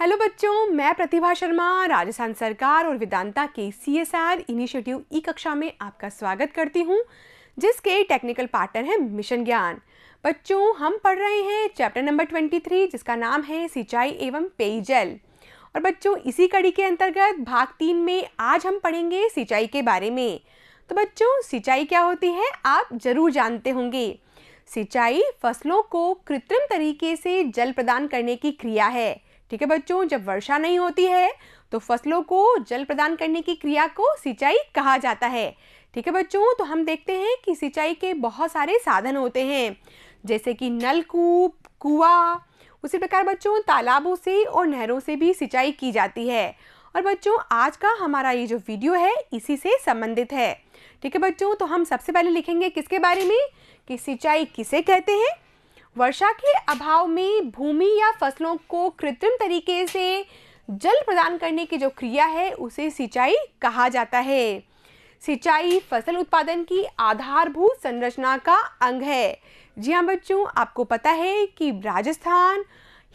Hello बच्चों, मैं प्रतिभा शर्मा राजस्थान सरकार और वेदांता के CSR इनिशिएटिव ई कक्षा में आपका स्वागत करती हूं, जिसके टेक्निकल पार्टनर हैं मिशन ज्ञान। बच्चों, हम पढ़ रहे हैं चैप्टर नंबर 23 जिसका नाम है सिंचाई एवं पेयजल। और बच्चों, इसी कड़ी के अंतर्गत भाग 3 में आज हम पढ़ेंगे सिंचाई के बारे में। तो बच्चों, सिंचाई क्या होती है आप जरूर जानते होंगे। सिंचाई फसलों को कृत्रिम तरीके से जल प्रदान करने की क्रिया है। ठीक है बच्चों, जब वर्षा नहीं होती है तो फसलों को जल प्रदान करने की क्रिया को सिंचाई कहा जाता है। ठीक है बच्चों, तो हम देखते हैं कि सिंचाई के बहुत सारे साधन होते हैं, जैसे कि नलकूप, कुआं। उसी प्रकार बच्चों तालाबों से और नहरों से भी सिंचाई की जाती है। और बच्चों, आज का हमारा ये जो वीडियो है इसी से संबंधित है। ठीक है बच्चों, तो हम सबसे पहले लिखेंगे किसके बारे में कि सिंचाई किसे कहते हैं। वर्षा के अभाव में भूमि या फसलों को कृत्रिम तरीके से जल प्रदान करने की जो क्रिया है उसे सिंचाई कहा जाता है। सिंचाई फसल उत्पादन की आधारभूत संरचना का अंग है। जी हाँ बच्चों, आपको पता है कि राजस्थान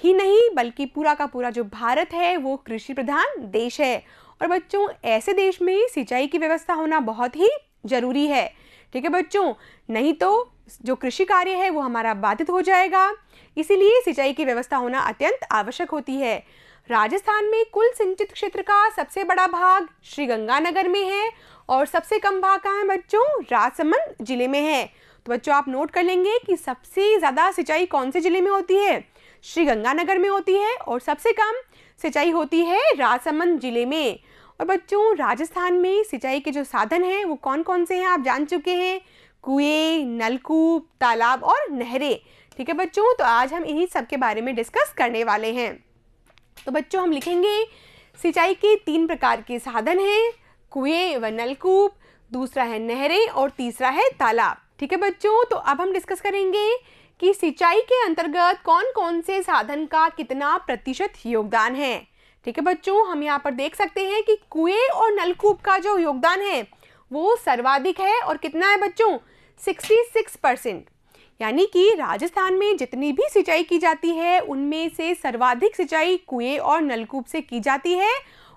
ही नहीं बल्कि पूरा का पूरा जो भारत है वो कृषि प्रधान देश है। और बच्चों, ऐसे देश में सिंचाई की व्यवस्था होना बहुत ही जरूरी है। ठीक है बच्चों, नहीं तो जो कृषि कार्य है वो हमारा बाधित हो जाएगा। इसीलिए सिंचाई की व्यवस्था होना अत्यंत आवश्यक होती है। राजस्थान में कुल सिंचित क्षेत्र का सबसे बड़ा भाग श्रीगंगानगर में है और सबसे कम भाग कहाँ है बच्चों, राजसमंद जिले में है। तो बच्चों आप नोट कर लेंगे कि सबसे ज़्यादा सिंचाई कौन से जिले में होती है, श्रीगंगानगर में होती है, और सबसे कम सिंचाई होती है राजसमंद जिले में। और बच्चों, राजस्थान में सिंचाई के जो साधन हैं वो कौन कौन से हैं आप जान चुके हैं, कुएं, नलकूप, तालाब और नहरें। ठीक है बच्चों, तो आज हम इन्हीं सब के बारे में डिस्कस करने वाले हैं। तो बच्चों हम लिखेंगे सिंचाई के 3 प्रकार के साधन हैं, कुएं व नलकूप, दूसरा है नहरें और तीसरा है तालाब। ठीक है बच्चों, तो अब हम डिस्कस करेंगे कि सिंचाई के अंतर्गत कौन कौन से साधन का कितना प्रतिशत योगदान है। ठीक है बच्चों, हम यहाँ पर देख सकते हैं कि कुएं और नलकूप का जो योगदान है वो सर्वाधिक है। और कितना है बच्चों, 66%। यानी कि राजस्थान में जितनी भी सिंचाई की जाती है उनमें से सर्वाधिक सिंचाई कुएं और नलकूप से की जाती है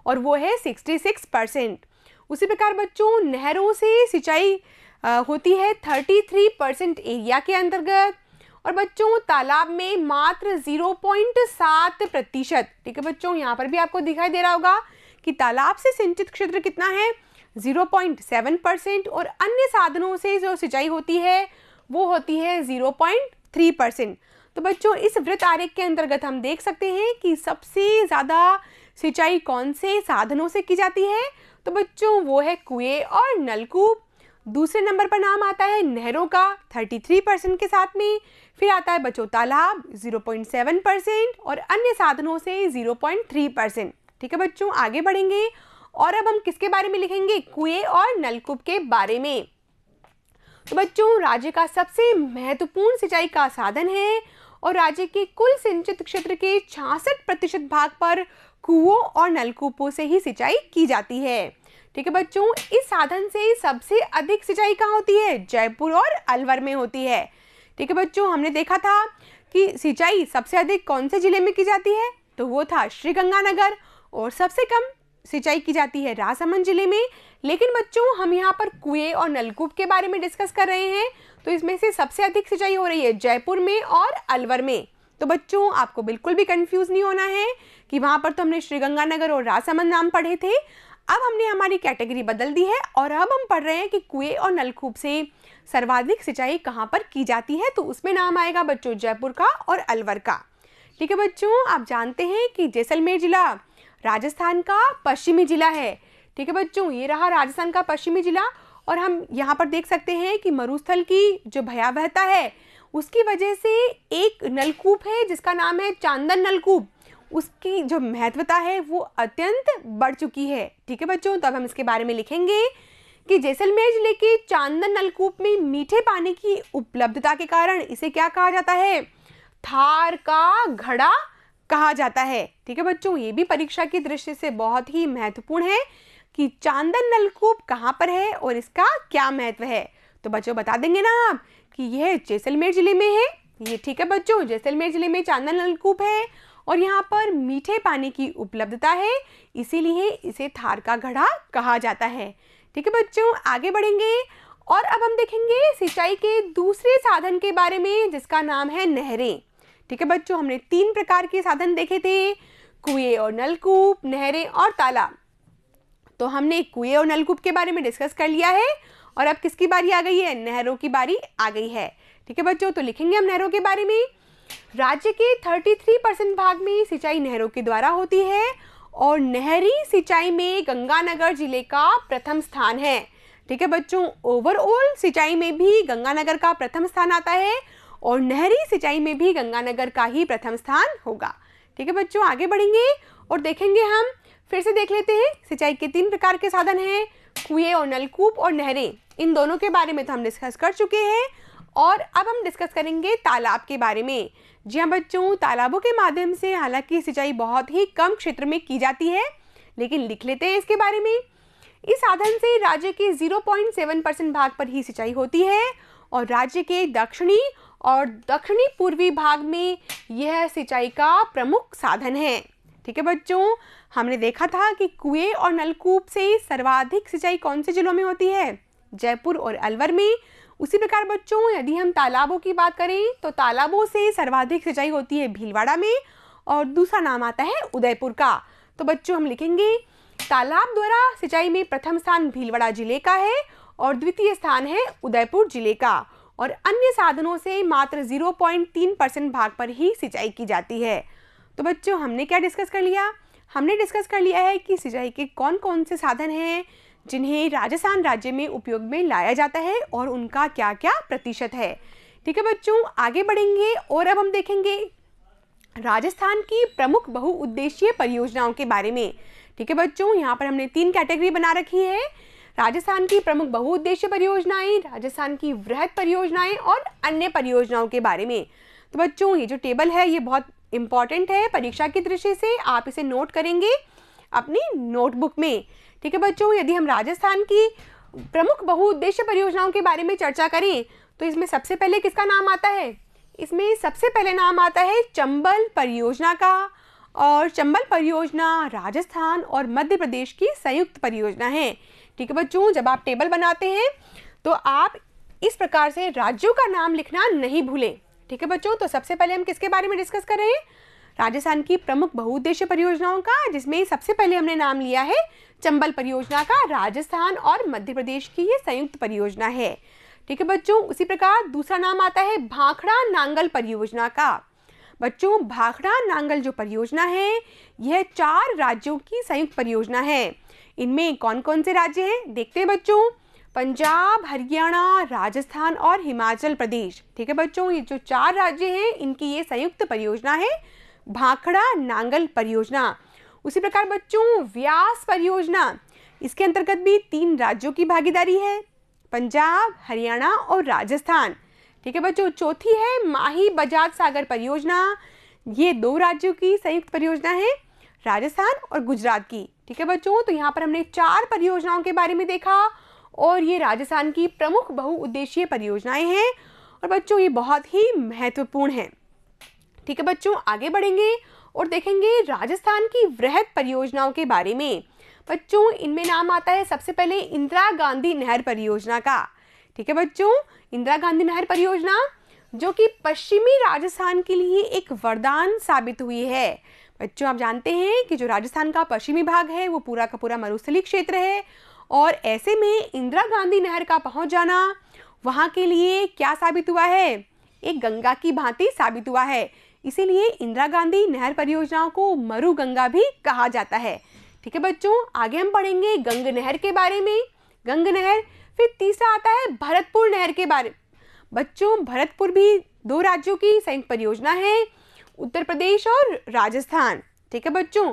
और वो है 66%। उसी प्रकार बच्चों नहरों से सिंचाई होती है 33% एरिया के अंतर्गत। और बच्चों तालाब में मात्र 0.7%। ठीक है बच्चों, यहाँ पर भी आपको दिखाई दे रहा होगा कि तालाब से सिंचित क्षेत्र कितना है, 0.7%। और अन्य साधनों से जो सिंचाई होती है वो होती है 0.3%। तो बच्चों इस वृत्त आरेख के अंतर्गत हम देख सकते हैं कि सबसे ज़्यादा सिंचाई कौन से साधनों से की जाती है। तो बच्चों वो है कुएं और नलकूप। दूसरे नंबर पर नाम आता है नहरों का 33% के साथ में। फिर आता है बच्चों तालाब 0.7% और अन्य साधनों से 0.3%। ठीक है बच्चों, आगे बढ़ेंगे और अब हम किसके बारे में लिखेंगे, कुएं और नलकूप के बारे में। तो बच्चों राज्य का सबसे महत्वपूर्ण सिंचाई का साधन है और राज्य के कुल सिंचित क्षेत्र के 66% भाग पर कुओं और नलकूपों से ही सिंचाई की जाती है। ठीक है बच्चों, इस साधन से सबसे अधिक सिंचाई कहाँ होती है, जयपुर और अलवर में होती है। ठीक है बच्चों, हमने देखा था कि सिंचाई सबसे अधिक कौन से जिले में की जाती है, तो वो था श्रीगंगानगर, और सबसे कम सिंचाई की जाती है राजसमंद जिले में। लेकिन बच्चों हम यहाँ पर कुएं और नलकूप के बारे में डिस्कस कर रहे हैं, तो इसमें से सबसे अधिक सिंचाई हो रही है जयपुर में और अलवर में। तो बच्चों आपको बिल्कुल भी कंफ्यूज नहीं होना है कि वहाँ पर तो हमने श्रीगंगानगर और राजसमंद नाम पढ़े थे। अब हमने हमारी कैटेगरी बदल दी है और अब हम पढ़ रहे हैं कि कुएं और नलकूप से सर्वाधिक सिंचाई कहाँ पर की जाती है, तो उसमें नाम आएगा बच्चों जयपुर का और अलवर का। ठीक है बच्चों, आप जानते हैं कि जैसलमेर जिला राजस्थान का पश्चिमी जिला है। ठीक है बच्चों, ये रहा राजस्थान का पश्चिमी जिला। और हम यहाँ पर देख सकते हैं कि मरुस्थल की जो भयावहता है उसकी वजह से एक नलकूप है जिसका नाम है चांदन नलकूप, उसकी जो महत्वता है वो अत्यंत बढ़ चुकी है। ठीक है बच्चों, तो अब हम इसके बारे में लिखेंगे कि जैसलमेर जिले के चांदन नलकूप में मीठे पानी की उपलब्धता के कारण इसे क्या कहा जाता है, थार का घड़ा कहा जाता है। ठीक है बच्चों, ये भी परीक्षा की दृष्टि से बहुत ही महत्वपूर्ण है कि चांदन नलकूप कहाँ पर है और इसका क्या महत्व है। तो बच्चों बता देंगे ना आप कि यह जैसलमेर जिले में है, ये ठीक है बच्चों, जैसलमेर जिले में चांदना नलकूप है और यहाँ पर मीठे पानी की उपलब्धता है, इसीलिए इसे थार का घड़ा कहा जाता है। ठीक है बच्चों, आगे बढ़ेंगे और अब हम देखेंगे सिंचाई के दूसरे साधन के बारे में, जिसका नाम है नहरें। ठीक है बच्चों, हमने 3 प्रकार के साधन देखे थे, कुएं और नलकूप, नहरें और तालाब। तो हमने कुएं और नलकूप के बारे में डिस्कस कर लिया है और अब किसकी बारी आ गई है? नहरों की बारी आ गई है। ठीक है बच्चों, तो लिखेंगे हम नहरों के बारे में। राज्य के 33% भाग में सिंचाई नहरों के द्वारा होती है और नहरी सिंचाई में गंगानगर जिले का प्रथम स्थान है। ठीक है बच्चों, ओवरऑल सिंचाई में भी गंगानगर का प्रथम स्थान आता है और नहरी सिंचाई में भी गंगानगर का ही प्रथम स्थान होगा। ठीक है बच्चों, आगे बढ़ेंगे और देखेंगे हम, फिर से देख लेते हैं। सिंचाई के 3 प्रकार के साधन हैं, कुएं और नलकूप और नहरें। इन दोनों के बारे में तो हम डिस्कस कर चुके हैं और अब हम डिस्कस करेंगे तालाब के बारे में। जी हाँ बच्चों, तालाबों के माध्यम से हालांकि सिंचाई बहुत ही कम क्षेत्र में की जाती है, लेकिन लिख लेते हैं इसके बारे में। इस साधन से राज्य के 0.7% भाग पर ही सिंचाई होती है और राज्य के दक्षिणी और दक्षिणी पूर्वी भाग में यह सिंचाई का प्रमुख साधन है। ठीक है बच्चों, हमने देखा था कि कुएं और नलकूप से सर्वाधिक सिंचाई कौन से जिलों में होती है? जयपुर और अलवर में। उसी प्रकार बच्चों, यदि हम तालाबों की बात करें तो तालाबों से सर्वाधिक सिंचाई होती है भीलवाड़ा में और दूसरा नाम आता है उदयपुर का। तो बच्चों हम लिखेंगे तालाब द्वारा सिंचाई में प्रथम स्थान भीलवाड़ा जिले का है और द्वितीय स्थान है उदयपुर जिले का और अन्य साधनों से मात्र 0.3% भाग पर ही सिंचाई की जाती है। तो बच्चों हमने क्या डिस्कस कर लिया? हमने डिस्कस कर लिया है कि सिंचाई के कौन कौन से साधन हैं जिन्हें राजस्थान राज्य में उपयोग में लाया जाता है और उनका क्या क्या प्रतिशत है। ठीक है बच्चों, आगे बढ़ेंगे और अब हम देखेंगे राजस्थान की प्रमुख बहुउद्देशीय परियोजनाओं के बारे में। ठीक है बच्चों, यहाँ पर हमने 3 कैटेगरी बना रखी है, राजस्थान की प्रमुख बहुउद्देशीय परियोजनाएं, राजस्थान की वृहद परियोजनाएं और अन्य परियोजनाओं के बारे में। तो बच्चों ये जो टेबल है ये बहुत इंपॉर्टेंट है परीक्षा की दृष्टि से, आप इसे नोट करेंगे अपनी नोटबुक में। ठीक है बच्चों, यदि हम राजस्थान की प्रमुख बहुउद्देशीय परियोजनाओं के बारे में चर्चा करें तो इसमें सबसे पहले किसका नाम आता है? इसमें सबसे पहले नाम आता है चंबल परियोजना का और चंबल परियोजना राजस्थान और मध्य प्रदेश की संयुक्त परियोजना है। ठीक है बच्चों, जब आप टेबल बनाते हैं तो आप इस प्रकार से राज्यों का नाम लिखना नहीं भूलें। ठीक है बच्चों, तो सबसे पहले हम किसके बारे में डिस्कस कर रहे हैं? राजस्थान की प्रमुख बहुउद्देशीय परियोजनाओं का, जिसमें सबसे पहले हमने नाम लिया है चंबल परियोजना का। राजस्थान और मध्य प्रदेश की ये संयुक्त परियोजना है। ठीक है बच्चों, उसी प्रकार दूसरा नाम आता है भाखड़ा नांगल परियोजना का। बच्चों भाखड़ा नांगल जो परियोजना है यह 4 राज्यों की संयुक्त परियोजना है। इनमें कौन कौन से राज्य हैं देखते हैं बच्चों, पंजाब, हरियाणा, राजस्थान और हिमाचल प्रदेश। ठीक है बच्चों, ये जो 4 राज्य हैं इनकी ये संयुक्त परियोजना है भाखड़ा नांगल परियोजना। उसी प्रकार बच्चों व्यास परियोजना, इसके अंतर्गत भी 3 राज्यों की भागीदारी है, पंजाब, हरियाणा और राजस्थान। ठीक है बच्चों, चौथी है माही बजाज सागर परियोजना, ये 2 राज्यों की संयुक्त परियोजना है, राजस्थान और गुजरात की। ठीक है बच्चों, तो यहाँ पर हमने 4 परियोजनाओं के बारे में देखा और ये राजस्थान की प्रमुख बहुउद्देशीय परियोजनाएं हैं और बच्चों ये बहुत ही महत्वपूर्ण है। ठीक है बच्चों, आगे बढ़ेंगे और देखेंगे राजस्थान की वृहद परियोजनाओं के बारे में। बच्चों इनमें नाम आता है सबसे पहले इंदिरा गांधी नहर परियोजना का। ठीक है बच्चों, इंदिरा गांधी नहर परियोजना जो कि पश्चिमी राजस्थान के लिए एक वरदान साबित हुई है। बच्चों आप जानते हैं कि जो राजस्थान का पश्चिमी भाग है वो पूरा का पूरा मरुस्थलीय क्षेत्र है और ऐसे में इंदिरा गांधी नहर का पहुंच जाना वहां के लिए क्या साबित हुआ है? एक गंगा की भांति साबित हुआ है। इसीलिए इंदिरा गांधी नहर परियोजनाओं को मरु गंगा भी कहा जाता है। ठीक है बच्चों, आगे हम पढ़ेंगे गंग नहर के बारे में। गंग नहर, फिर तीसरा आता है भरतपुर नहर के बारे। बच्चों भरतपुर भी 2 राज्यों की संयुक्त परियोजना है, उत्तर प्रदेश और राजस्थान। ठीक है बच्चों,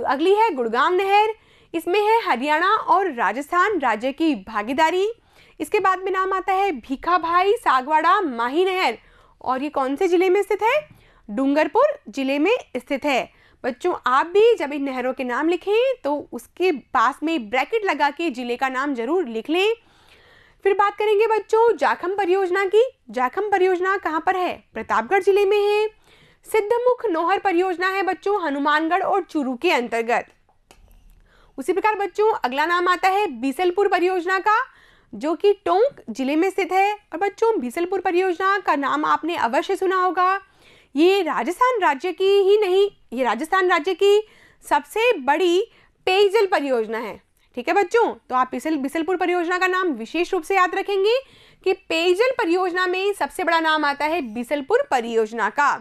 अगली है गुड़गांव नहर, इसमें है हरियाणा और राजस्थान राज्य की भागीदारी। इसके बाद में नाम आता है भीखाभाई सागवाड़ा माही नहर और ये कौन से जिले में स्थित है? डूंगरपुर जिले में स्थित है। बच्चों आप भी जब इन नहरों के नाम लिखें तो उसके पास में ब्रैकेट लगा के जिले का नाम जरूर लिख लें। फिर बात करेंगे बच्चों जाखम परियोजना की। जाखम परियोजना कहाँ पर है? प्रतापगढ़ जिले में है। सिद्धमुख नोहर परियोजना है बच्चों हनुमानगढ़ और चूरू के अंतर्गत। उसी प्रकार बच्चों अगला नाम आता है बीसलपुर परियोजना का, जो कि टोंक जिले में स्थित है। और बच्चों बीसलपुर परियोजना का नाम आपने अवश्य सुना होगा। ये राजस्थान राज्य की ही नहीं, ये राजस्थान राज्य की सबसे बड़ी पेयजल परियोजना है। ठीक है बच्चों, तो आप बीसलपुर परियोजना का नाम विशेष रूप से याद रखेंगे कि पेयजल परियोजना में सबसे बड़ा नाम आता है बीसलपुर परियोजना का।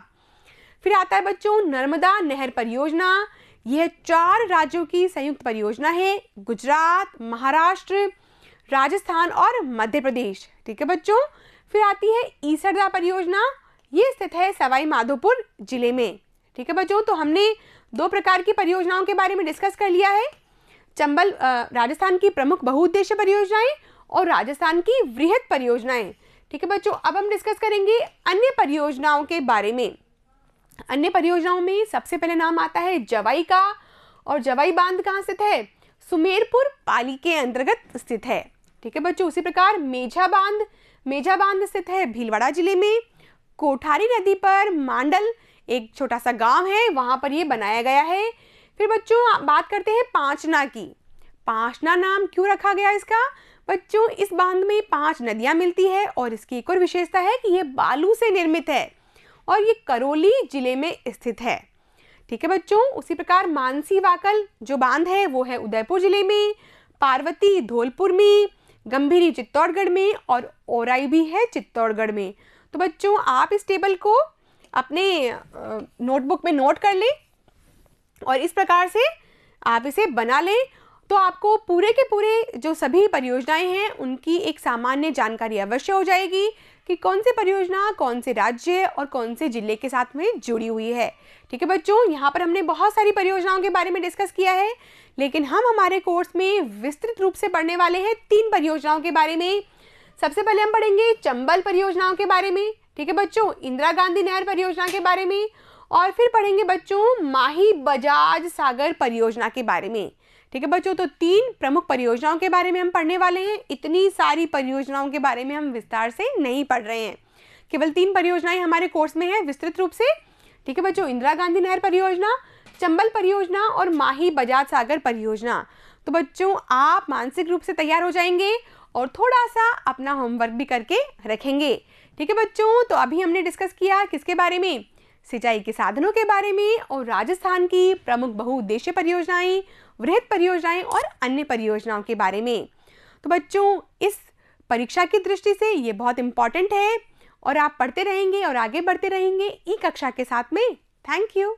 फिर आता है बच्चों नर्मदा नहर परियोजना। यह 4 राज्यों की संयुक्त परियोजना है, गुजरात, महाराष्ट्र, राजस्थान और मध्य प्रदेश। ठीक है बच्चों। फिर आती है ईसरदा परियोजना, ये स्थित है सवाई माधोपुर जिले में। ठीक है बच्चों, तो हमने 2 प्रकार की परियोजनाओं के बारे में डिस्कस कर लिया है, चंबल राजस्थान की प्रमुख बहुउद्देश्य परियोजनाएं और राजस्थान की वृहद परियोजनाएं। ठीक है बच्चों, अब हम डिस्कस करेंगे अन्य परियोजनाओं के बारे में। अन्य परियोजनाओं में सबसे पहले नाम आता है जवाई का, और जवाई बांध कहाँ स्थित है? सुमेरपुर पाली के अंतर्गत स्थित है। ठीक है बच्चों, उसी प्रकार मेजा बांध स्थित है भीलवाड़ा जिले में। कोठारी नदी पर मांडल एक छोटा सा गांव है, वहां पर ये बनाया गया है। फिर बच्चों बात करते हैं पांचना की। पांचना नाम क्यों रखा गया इसका? बच्चों इस बांध में 5 नदियां मिलती है और इसकी एक और विशेषता है कि यह बालू से निर्मित है और ये करौली जिले में स्थित है। ठीक है बच्चों, उसी प्रकार मानसी वाकल जो बांध है वो है उदयपुर जिले में, पार्वती धौलपुर में, गंभीरी चित्तौड़गढ़ में और ओराई भी है चित्तौड़गढ़ में। तो बच्चों आप इस टेबल को अपने नोटबुक में नोट कर लें और इस प्रकार से आप इसे बना लें, तो आपको पूरे के पूरे जो सभी परियोजनाएं हैं उनकी एक सामान्य जानकारी अवश्य हो जाएगी कि कौन सी परियोजना कौन से राज्य और कौन से जिले के साथ में जुड़ी हुई है। ठीक है बच्चों, यहाँ पर हमने बहुत सारी परियोजनाओं के बारे में डिस्कस किया है, लेकिन हम हमारे कोर्स में विस्तृत रूप से पढ़ने वाले हैं 3 परियोजनाओं के बारे में। सबसे पहले हम पढ़ेंगे चंबल परियोजनाओं के बारे में। ठीक है बच्चों, इंदिरा गांधी नहर परियोजना के बारे में, और फिर पढ़ेंगे बच्चों माही बजाज सागर परियोजना के बारे में। ठीक है बच्चों, तो 3 प्रमुख परियोजनाओं के बारे में हम पढ़ने वाले हैं। इतनी सारी परियोजनाओं के बारे में हम विस्तार से नहीं पढ़ रहे हैं, केवल 3 परियोजनाएं हमारे कोर्स में हैं विस्तृत रूप से। ठीक है बच्चों, इंदिरा गांधी नहर परियोजना, चंबल परियोजना और माही बजाज सागर परियोजना। तो बच्चों आप मानसिक रूप से तैयार हो जाएंगे और थोड़ा सा अपना होमवर्क भी करके रखेंगे। ठीक है बच्चों, तो अभी हमने डिस्कस किया किसके बारे में? सिंचाई के साधनों के बारे में और राजस्थान की प्रमुख बहुउद्देश्य परियोजनाएं, वृहद परियोजनाएं और अन्य परियोजनाओं के बारे में। तो बच्चों इस परीक्षा की दृष्टि से ये बहुत इंपॉर्टेंट है और आप पढ़ते रहेंगे और आगे बढ़ते रहेंगे ई कक्षा के साथ में। Thank you.